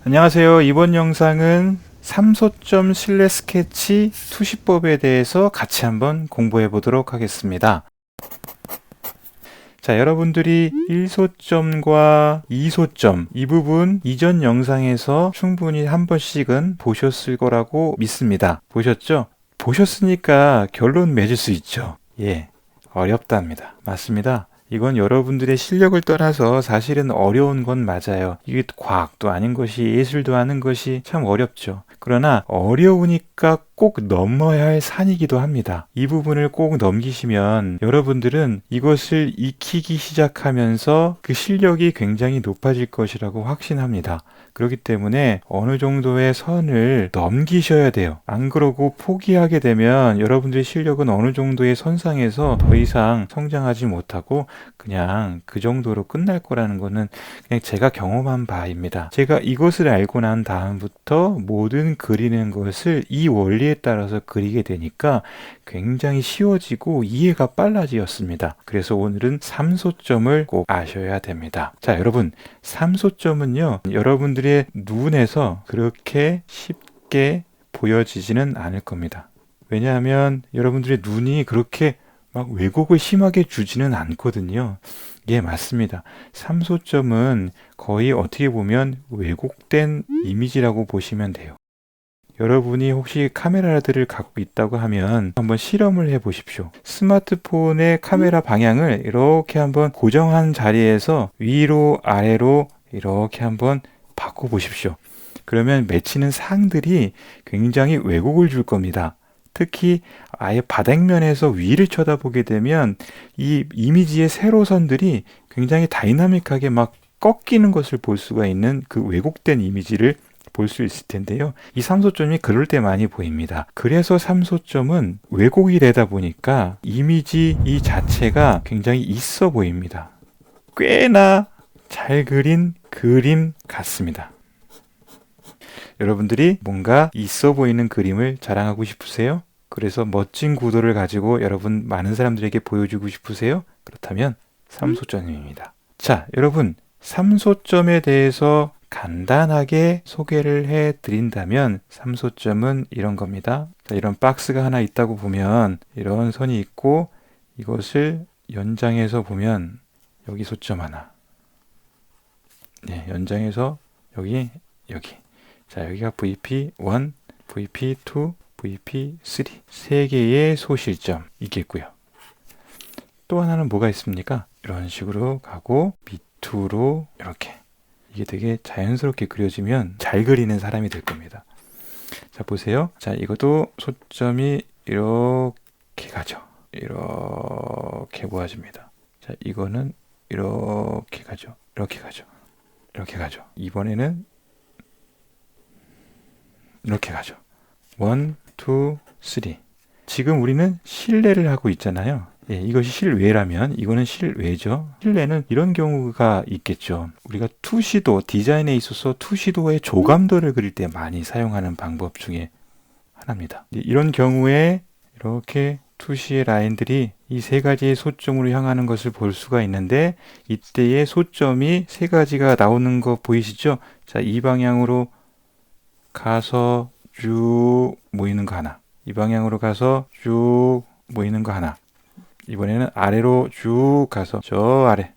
안녕하세요. 이번 영상은 3소점 실내 스케치 투시법에 대해서 같이 한번 공부해 보도록 하겠습니다. 자, 여러분들이 1소점과 2소점 이 부분 이전 영상에서 충분히 한 번씩은 보셨을 거라고 믿습니다. 보셨죠? 보셨으니까 결론 맺을 수 있죠. 예, 어렵답니다. 맞습니다. 이건 여러분들의 실력을 떠나서 사실은 어려운 건 맞아요. 이게 과학도 아닌 것이 예술도 아닌 것이 참 어렵죠. 그러나 어려우니까 꼭 넘어야 할 산이기도 합니다. 이 부분을 꼭 넘기시면 여러분들은 이것을 익히기 시작하면서 그 실력이 굉장히 높아질 것이라고 확신합니다. 그렇기 때문에 어느 정도의 선을 넘기셔야 돼요. 안 그러고 포기하게 되면 여러분들의 실력은 어느 정도의 선상에서 더 이상 성장하지 못하고 그냥 그 정도로 끝날 거라는 거는 그냥 제가 경험한 바입니다. 제가 이것을 알고 난 다음부터 모든 그리는 것을 이 원리에 따라서 그리게 되니까 굉장히 쉬워지고 이해가 빨라지었습니다. 그래서 오늘은 3소점을 꼭 아셔야 됩니다. 자, 여러분, 3소점은요, 여러분들의 눈에서 그렇게 쉽게 보여지지는 않을 겁니다. 왜냐하면 여러분들의 눈이 그렇게 막 왜곡을 심하게 주지는 않거든요. 예, 맞습니다. 3소점은 거의 어떻게 보면 왜곡된 이미지라고 보시면 돼요. 여러분이 혹시 카메라들을 갖고 있다고 하면 한번 실험을 해 보십시오. 스마트폰의 카메라 방향을 이렇게 한번 고정한 자리에서 위로 아래로 이렇게 한번 바꿔 보십시오. 그러면 맺히는 상들이 굉장히 왜곡을 줄 겁니다. 특히 아예 바닥면에서 위를 쳐다보게 되면 이 이미지의 세로선들이 굉장히 다이나믹하게 막 꺾이는 것을 볼 수가 있는 그 왜곡된 이미지를 볼 수 있을 텐데요. 이 3소점이 그럴 때 많이 보입니다. 그래서 3소점은 왜곡이 되다 보니까 이미지 이 자체가 굉장히 있어 보입니다. 꽤나 잘 그린 그림 같습니다. 여러분들이 뭔가 있어 보이는 그림을 자랑하고 싶으세요? 그래서 멋진 구도를 가지고 여러분 많은 사람들에게 보여주고 싶으세요? 그렇다면 3소점입니다. 자, 여러분 3소점에 대해서 간단하게 소개를 해 드린다면 3소점은 이런 겁니다. 자, 이런 박스가 하나 있다고 보면 이런 선이 있고 이것을 연장해서 보면 여기 소점 하나, 네, 연장해서 여기 자, 여기가 VP1, VP2, VP3 세 개의 소실점 있겠고요. 또 하나는 뭐가 있습니까? 이런 식으로 가고 밑으로 이렇게, 이게 되게 자연스럽게 그려지면 잘 그리는 사람이 될 겁니다. 자, 보세요. 자, 이것도 소점이 이렇게 가죠. 이렇게 모아집니다. 자, 이거는 이렇게 가죠. 이렇게 가죠. 이렇게 가죠. 이번에는 이렇게 가죠. 1, 2, 3. 지금 우리는 실내를 하고 있잖아요. 예, 이것이 실외라면 이거는 실외죠. 실내는 이런 경우가 있겠죠. 우리가 투시도, 디자인에 있어서 투시도의 조감도를 그릴 때 많이 사용하는 방법 중에 하나입니다. 이런 경우에 이렇게 투시의 라인들이 이 세 가지의 소점으로 향하는 것을 볼 수가 있는데 이때의 소점이 세 가지가 나오는 거 보이시죠? 자, 이 방향으로 가서 쭉 모이는 거 하나, 이 방향으로 가서 쭉 모이는 거 하나, 이번에는 아래로 쭉 가서 저 아래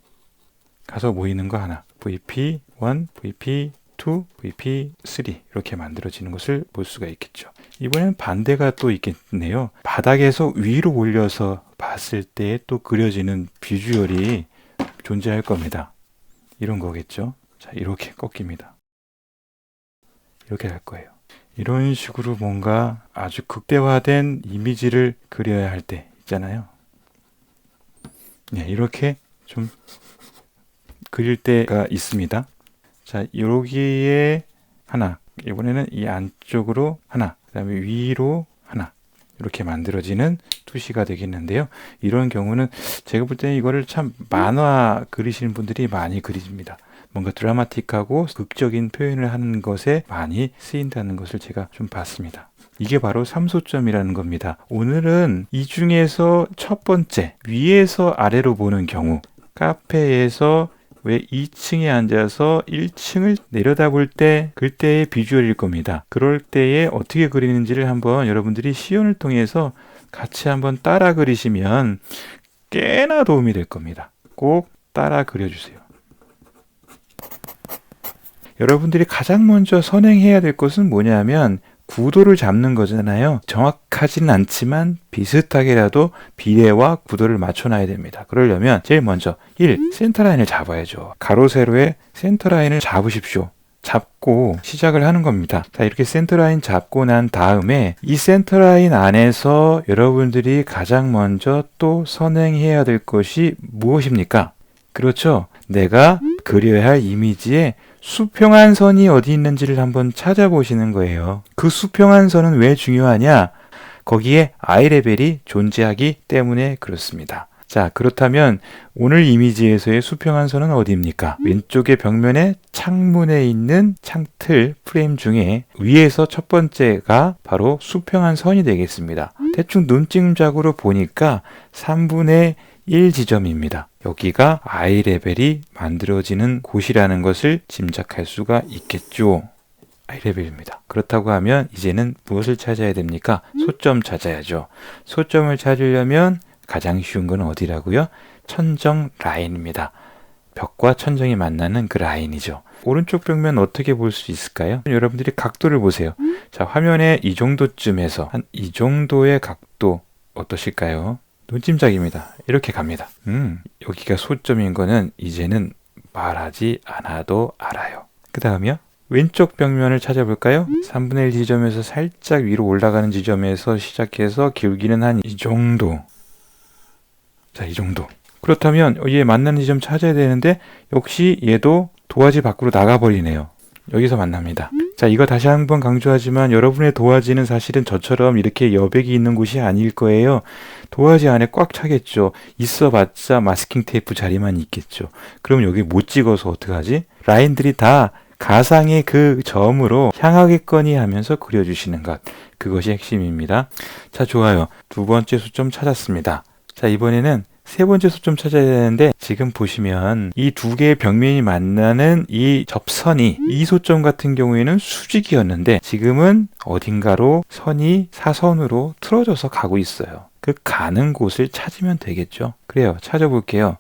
가서 모이는 거 하나, VP1, VP2, VP3 이렇게 만들어지는 것을 볼 수가 있겠죠. 이번에는 반대가 또 있겠네요. 바닥에서 위로 올려서 봤을 때 또 그려지는 비주얼이 존재할 겁니다. 이런 거겠죠. 자, 이렇게 꺾입니다. 이렇게 갈 거예요. 이런 식으로 뭔가 아주 극대화된 이미지를 그려야 할 때 있잖아요. 네, 이렇게 좀 그릴 때가 있습니다. 자, 여기에 하나, 이번에는 이 안쪽으로 하나, 그 다음에 위로 하나, 이렇게 만들어지는 투시가 되겠는데요. 이런 경우는 제가 볼 때는 이거를 참 만화 그리시는 분들이 많이 그리십니다. 뭔가 드라마틱하고 극적인 표현을 하는 것에 많이 쓰인다는 것을 제가 좀 봤습니다. 이게 바로 3소점이라는 겁니다. 오늘은 이 중에서 첫 번째, 위에서 아래로 보는 경우, 카페에서 왜 2층에 앉아서 1층을 내려다볼 때 그때의 비주얼일 겁니다. 그럴 때에 어떻게 그리는지를 한번 여러분들이 시연을 통해서 같이 한번 따라 그리시면 꽤나 도움이 될 겁니다. 꼭 따라 그려주세요. 여러분들이 가장 먼저 선행해야 될 것은 뭐냐면 구도를 잡는 거잖아요. 정확하지는 않지만 비슷하게라도 비례와 구도를 맞춰놔야 됩니다. 그러려면 제일 먼저 1. 센터라인을 잡아야죠. 가로 세로의 센터라인을 잡으십시오. 잡고 시작을 하는 겁니다. 자, 이렇게 센터라인 잡고 난 다음에 이 센터라인 안에서 여러분들이 가장 먼저 또 선행해야 될 것이 무엇입니까? 그렇죠. 내가 그려야 할 이미지에 수평한 선이 어디 있는지를 한번 찾아보시는 거예요. 그 수평한 선은 왜 중요하냐? 거기에 아이레벨이 존재하기 때문에 그렇습니다. 자, 그렇다면 오늘 이미지에서의 수평한 선은 어디입니까? 왼쪽의 벽면에 창문에 있는 창틀 프레임 중에 위에서 첫 번째가 바로 수평한 선이 되겠습니다. 대충 눈짐작으로 보니까 3분의 1 지점입니다. 여기가 아이레벨이 만들어지는 곳이라는 것을 짐작할 수가 있겠죠. 아이레벨입니다. 그렇다고 하면 이제는 무엇을 찾아야 됩니까? 소점 찾아야죠. 소점을 찾으려면 가장 쉬운 건 어디라고요? 천정 라인입니다. 벽과 천정이 만나는 그 라인이죠. 오른쪽 벽면 어떻게 볼 수 있을까요? 여러분들이 각도를 보세요. 자, 화면에 이 정도쯤에서 한 이 정도의 각도 어떠실까요? 눈짐작입니다. 이렇게 갑니다. 여기가 소점인 거는 이제는 말하지 않아도 알아요. 그 다음이요. 왼쪽 벽면을 찾아볼까요? 3분의 1 지점에서 살짝 위로 올라가는 지점에서 시작해서 기울기는 한 이 정도. 자, 이 정도. 그렇다면 얘 만나는 지점 찾아야 되는데 역시 얘도 도화지 밖으로 나가버리네요. 여기서 만납니다. 자, 이거 다시 한번 강조하지만 여러분의 도화지는 사실은 저처럼 이렇게 여백이 있는 곳이 아닐 거예요. 도화지 안에 꽉 차겠죠. 있어봤자 마스킹 테이프 자리만 있겠죠. 그럼 여기 못 찍어서 어떡하지? 라인들이 다 가상의 그 점으로 향하겠거니 하면서 그려주시는 것. 그것이 핵심입니다. 자, 좋아요. 두 번째 소점 찾았습니다. 자, 이번에는 세 번째 소점 찾아야 되는데 지금 보시면 이 두 개의 벽면이 만나는 이 접선이 이 소점 같은 경우에는 수직이었는데 지금은 어딘가로 선이 사선으로 틀어져서 가고 있어요. 그 가는 곳을 찾으면 되겠죠. 그래요. 찾아볼게요.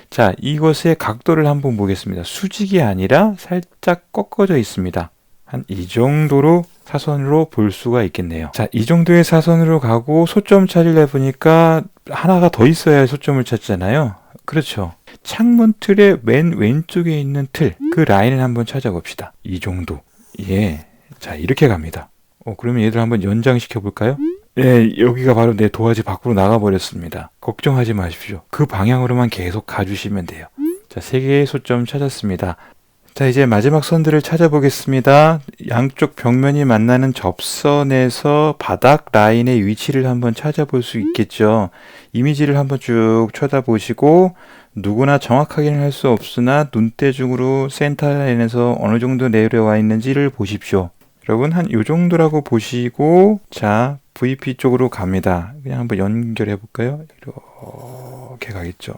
자, 이것의 각도를 한번 보겠습니다. 수직이 아니라 살짝 꺾어져 있습니다. 한 이 정도로 사선으로 볼 수가 있겠네요. 자, 이 정도의 사선으로 가고 소점 찾으려 보니까 하나가 더 있어야 소점을 찾잖아요. 그렇죠. 창문 틀의 맨 왼쪽에 있는 틀, 그 라인을 한번 찾아봅시다. 이 정도. 예. 자, 이렇게 갑니다. 그러면 얘들 한번 연장시켜 볼까요? 예, 여기가 바로 내 도화지 밖으로 나가버렸습니다. 걱정하지 마십시오. 그 방향으로만 계속 가주시면 돼요. 자, 세 개의 소점 찾았습니다. 자, 이제 마지막 선들을 찾아보겠습니다. 양쪽 벽면이 만나는 접선에서 바닥 라인의 위치를 한번 찾아볼 수 있겠죠. 이미지를 한번 쭉 쳐다보시고 누구나 정확하게는 할 수 없으나 눈대중으로 센터 라인에서 어느 정도 내려와 있는지를 보십시오. 여러분 한 요 정도라고 보시고 자, VP 쪽으로 갑니다. 그냥 한번 연결해 볼까요? 이렇게 가겠죠.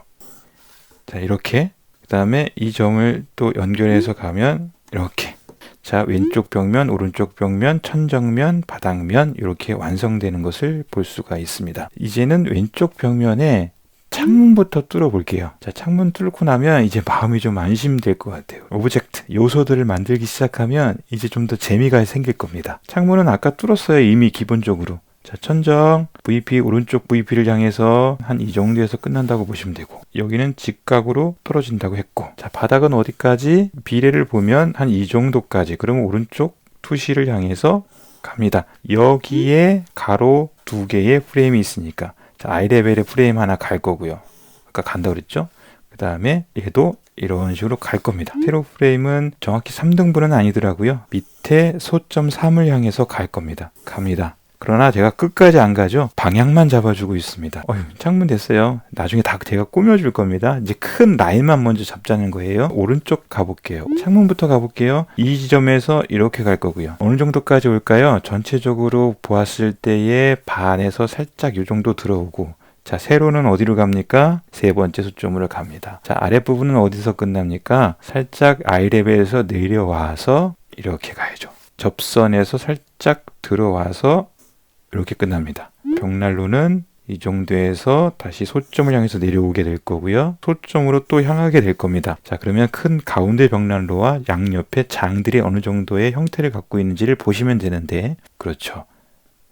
자, 이렇게 그 다음에 이 점을 또 연결해서 가면 이렇게. 자, 왼쪽 벽면, 오른쪽 벽면, 천정면, 바닥면 이렇게 완성되는 것을 볼 수가 있습니다. 이제는 왼쪽 벽면에 창문부터 뚫어 볼게요. 자, 창문 뚫고 나면 이제 마음이 좀 안심될 것 같아요. 오브젝트, 요소들을 만들기 시작하면 이제 좀 더 재미가 생길 겁니다. 창문은 아까 뚫었어요. 이미 기본적으로. 자, 천정, VP, 오른쪽 VP를 향해서 한 이 정도에서 끝난다고 보시면 되고 여기는 직각으로 떨어진다고 했고 자, 바닥은 어디까지? 비례를 보면 한 이 정도까지 그러면 오른쪽 투시를 향해서 갑니다. 여기에 가로 두 개의 프레임이 있으니까 자, 아이레벨의 프레임 하나 갈 거고요. 아까 간다 그랬죠? 그 다음에 얘도 이런 식으로 갈 겁니다. 세로 프레임은 정확히 3등분은 아니더라고요. 밑에 소점 3을 향해서 갈 겁니다. 갑니다. 그러나 제가 끝까지 안 가죠. 방향만 잡아주고 있습니다. 창문 됐어요. 나중에 다 제가 꾸며줄 겁니다. 이제 큰 라인만 먼저 잡자는 거예요. 오른쪽 가볼게요. 창문부터 가볼게요. 이 지점에서 이렇게 갈 거고요. 어느 정도까지 올까요? 전체적으로 보았을 때의 반에서 살짝 이 정도 들어오고 자, 세로는 어디로 갑니까? 세 번째 소점으로 갑니다. 자, 아랫부분은 어디서 끝납니까? 살짝 아이레벨에서 내려와서 이렇게 가야죠. 접선에서 살짝 들어와서 이렇게 끝납니다. 벽난로는 이 정도에서 다시 소점을 향해서 내려오게 될 거고요. 소점으로 또 향하게 될 겁니다. 자, 그러면 큰 가운데 벽난로와 양옆에 장들이 어느 정도의 형태를 갖고 있는지를 보시면 되는데, 그렇죠.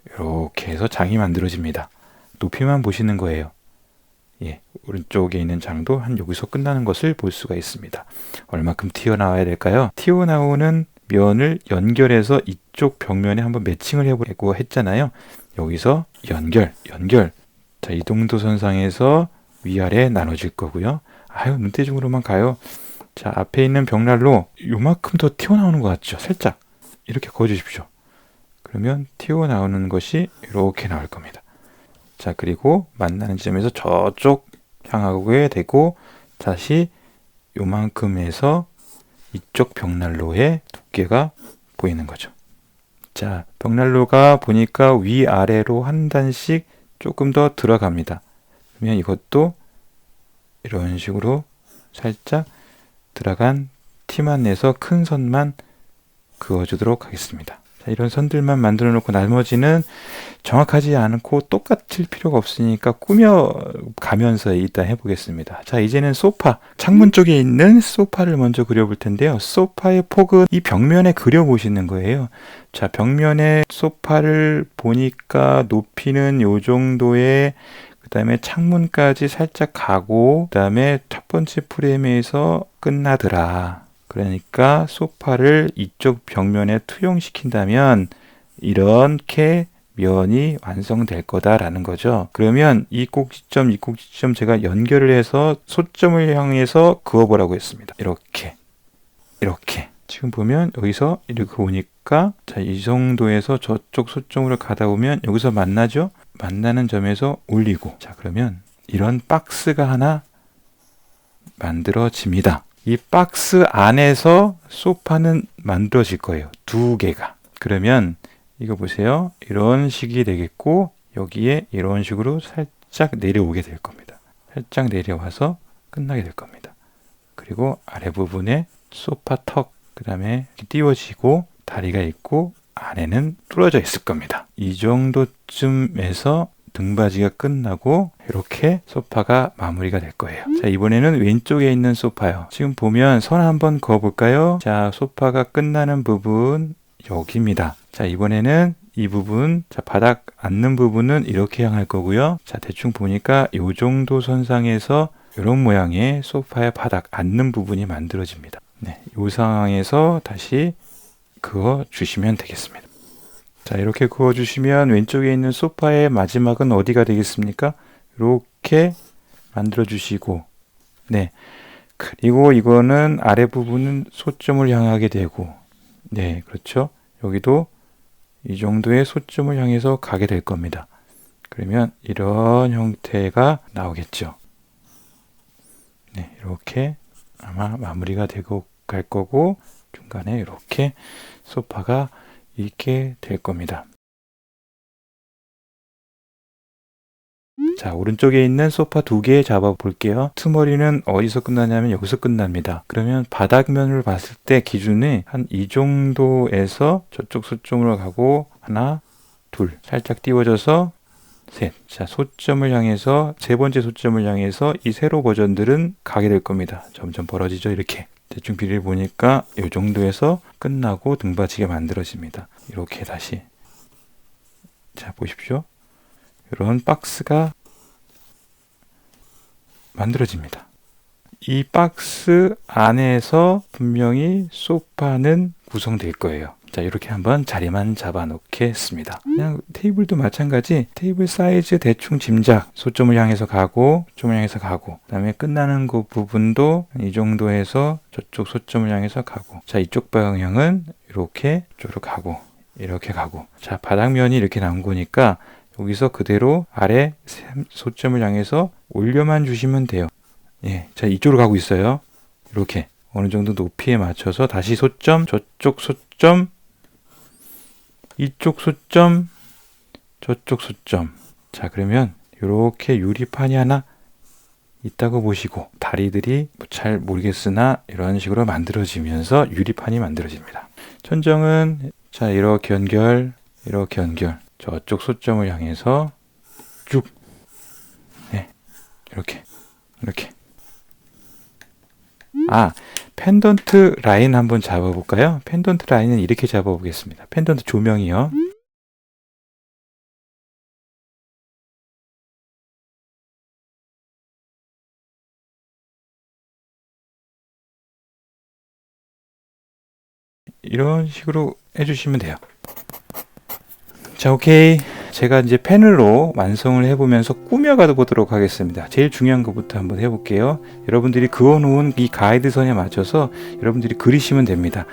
이렇게 해서 장이 만들어집니다. 높이만 보시는 거예요. 예, 오른쪽에 있는 장도 한 여기서 끝나는 것을 볼 수가 있습니다. 얼마큼 튀어나와야 될까요? 튀어나오는 면을 연결해서 이쪽 벽면에 한번 매칭을 해보려고 했잖아요. 여기서 연결. 자, 이 정도 선상에서 위아래 나눠질 거고요. 아유, 눈대중으로만 가요. 자, 앞에 있는 벽난로 요만큼 더 튀어나오는 것 같죠? 살짝 이렇게 그어주십시오. 그러면 튀어나오는 것이 이렇게 나올 겁니다. 자, 그리고 만나는 지점에서 저쪽 향하게 되고 다시 요만큼에서 이쪽 벽난로의 두께가 보이는 거죠. 자, 벽난로가 보니까 위아래로 한 단씩 조금 더 들어갑니다. 그러면 이것도 이런 식으로 살짝 들어간 티만 내서 큰 선만 그어주도록 하겠습니다. 자, 이런 선들만 만들어 놓고 나머지는 정확하지 않고 똑같을 필요가 없으니까 꾸며가면서 일단 해보겠습니다. 자, 이제는 소파, 창문 쪽에 있는 소파를 먼저 그려볼 텐데요. 소파의 폭은 이 벽면에 그려보시는 거예요. 자, 벽면에 소파를 보니까 높이는 요 정도의, 그 다음에 창문까지 살짝 가고, 그 다음에 첫 번째 프레임에서 끝나더라. 그러니까 소파를 이쪽 벽면에 투영시킨다면 이렇게 면이 완성될 거다라는 거죠. 그러면 이 꼭지점 제가 연결을 해서 소점을 향해서 그어보라고 했습니다. 이렇게 지금 보면 여기서 이렇게 오니까 자, 이 정도에서 저쪽 소점으로 가다 보면 여기서 만나죠. 만나는 점에서 올리고, 자, 그러면 이런 박스가 하나 만들어집니다. 이 박스 안에서 소파는 만들어질 거예요. 두 개가. 그러면 이거 보세요. 이런 식이 되겠고 여기에 이런 식으로 살짝 내려오게 될 겁니다. 살짝 내려와서 끝나게 될 겁니다. 그리고 아래 부분에 소파 턱, 그 다음에 띄워지고 다리가 있고 안에는 뚫어져 있을 겁니다. 이 정도쯤에서 등받이가 끝나고 이렇게 소파가 마무리가 될 거예요. 자, 이번에는 왼쪽에 있는 소파요. 지금 보면 선 한번 그어볼까요? 자, 소파가 끝나는 부분 여기입니다. 자, 이번에는 이 부분, 자, 바닥 앉는 부분은 이렇게 향할 거고요. 자, 대충 보니까 이 정도 선상에서 이런 모양의 소파의 바닥 앉는 부분이 만들어집니다. 네, 이 상황에서 다시 그어 주시면 되겠습니다. 자, 이렇게 그어주시면 왼쪽에 있는 소파의 마지막은 어디가 되겠습니까? 이렇게 만들어 주시고, 네, 그리고 이거는 아래 부분은 소점을 향하게 되고, 네, 그렇죠. 여기도 이 정도의 소점을 향해서 가게 될 겁니다. 그러면 이런 형태가 나오겠죠. 네, 이렇게 아마 마무리가 되고 갈 거고 중간에 이렇게 소파가 있게 될 겁니다. 자, 오른쪽에 있는 소파 두 개 잡아 볼게요. 투머리는 어디서 끝나냐면 여기서 끝납니다. 그러면 바닥면을 봤을 때 기준이 한 이 정도에서 저쪽 소점으로 가고 하나, 둘, 살짝 띄워져서 셋. 자, 소점을 향해서 세 번째 소점을 향해서 이 세로 버전들은 가게 될 겁니다. 점점 벌어지죠. 이렇게. 대충 비례를 보니까 이 정도에서 끝나고 등받이가 만들어집니다. 이렇게 다시. 자, 보십시오. 이런 박스가 만들어집니다. 이 박스 안에서 분명히 소파는 구성될 거예요. 자, 이렇게 한번 자리만 잡아 놓겠습니다. 그냥 테이블도 마찬가지. 테이블 사이즈 대충 짐작. 소점을 향해서 가고, 소점을 향해서 가고, 그 다음에 끝나는 그 부분도 이 정도에서 저쪽 소점을 향해서 가고, 자, 이쪽 방향은 이렇게 쪽으로 가고, 이렇게 가고. 자, 바닥면이 이렇게 나온 거니까 여기서 그대로 아래 소점을 향해서 올려만 주시면 돼요. 예, 자, 이쪽으로 가고 있어요. 이렇게 어느 정도 높이에 맞춰서 다시 소점, 저쪽 소점, 이쪽 소점, 저쪽 소점. 자, 그러면 이렇게 유리판이 하나 있다고 보시고, 다리들이 잘 모르겠으나 이런 식으로 만들어지면서 유리판이 만들어집니다. 천정은 자 이렇게 연결, 이렇게 연결, 저쪽 소점을 향해서 쭉, 네, 이렇게 펜던트 라인 한번 잡아볼까요? 펜던트 라인은 이렇게 잡아보겠습니다. 펜던트 조명이요. 이런 식으로 해주시면 돼요. 자, 오케이. 제가 이제 펜으로 완성을 해보면서 꾸며가 보도록 하겠습니다. 제일 중요한 것부터 한번 해볼게요. 여러분들이 그어놓은 이 가이드선에 맞춰서 여러분들이 그리시면 됩니다.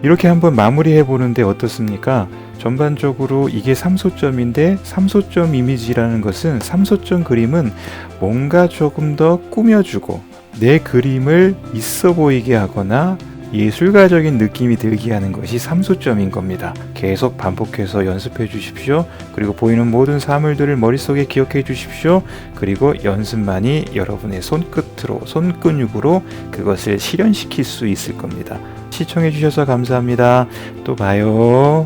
이렇게 한번 마무리해 보는데 어떻습니까? 전반적으로 이게 3소점인데 3소점 이미지라는 것은 3소점 그림은 뭔가 조금 더 꾸며주고 내 그림을 있어 보이게 하거나 예술가적인 느낌이 들게 하는 것이 3소점인 겁니다. 계속 반복해서 연습해 주십시오. 그리고 보이는 모든 사물들을 머릿속에 기억해 주십시오. 그리고 연습만이 여러분의 손끝으로, 손근육으로 그것을 실현시킬 수 있을 겁니다. 시청해 주셔서 감사합니다. 또 봐요.